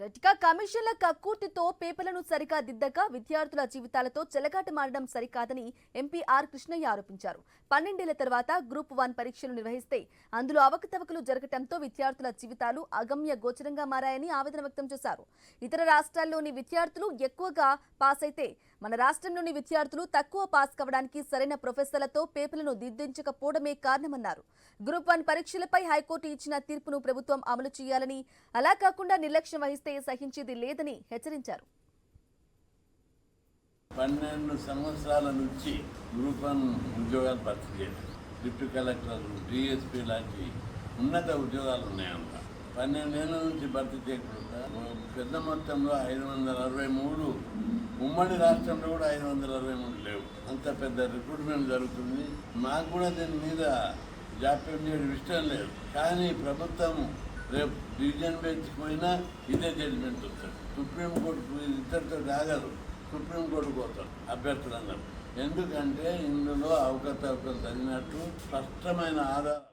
రెట్టిగా కమిషన్ల కక్కుర్తితో పేపర్లను సరిగా దిద్దక విద్యార్థుల జీవితాలతో చెలగాటమాడడం సరికాదని ఎంపీ ఆర్ కృష్ణయ్య ఆరోపించారు. 12 ఏళ్ల తర్వాత గ్రూప్ 1 పరీక్షలు నిర్వహిస్తే అందులో అవకతవకలు జరగడంతో విద్యార్థుల జీవితాలు అగమ్య గోచరంగా మారాయని ఆవేదన వ్యక్తం చేశారు. ఇతర రాష్ట్రాల్లోని విద్యార్థులు ఎక్కువగా పాస్ అయితే మన రాష్ట్రంలోని విద్యార్థులు తక్కువ పాస్ కావడానికి సరైన ప్రొఫెసర్లతో పేపర్లను దిద్దించకపోవడమే కారణమన్నారు. గ్రూప్ 1 పరీక్షలపై హైకోర్టు ఇచ్చిన తీర్పును ప్రభుత్వం అమలు చేయాలని, అలా కాకుండా నిర్లక్ష్యం వహిస్తే సహించేది లేదని హెచ్చరించారు. 12 సంవత్సరాల నుంచి గ్రూప్ 1 ఉద్యోగాలు భర్తీ చేయలేదు. డిప్యూటీ కలెక్టర్లు, డిఎస్పీ లాంటి ఉన్నత ఉద్యోగాలు ఉన్నాయంట. 12 ఏళ్ళ నుంచి భర్తీ చేయకుండా పెద్ద మొత్తంలో 563, ఉమ్మడి రాష్ట్రంలో కూడా 563 లేవు. అంత పెద్ద రిక్రూట్మెంట్ జరుగుతుంది. మాకు కూడా దీని మీద జాప్యం చేయడం ఇష్టం లేదు. కానీ ప్రభుత్వం రేపు డివిజన్ బెంచ్కి పోయినా ఇదే జడ్జిమెంట్ వస్తుంది. సుప్రీంకోర్టు ఇద్దరితో ఆగదు, సుప్రీంకోర్టుకు పోతారు అభ్యర్థులందరూ. ఎందుకంటే ఇందులో అవకతవకలు జరిగినట్టు స్పష్టమైన ఆధారాలు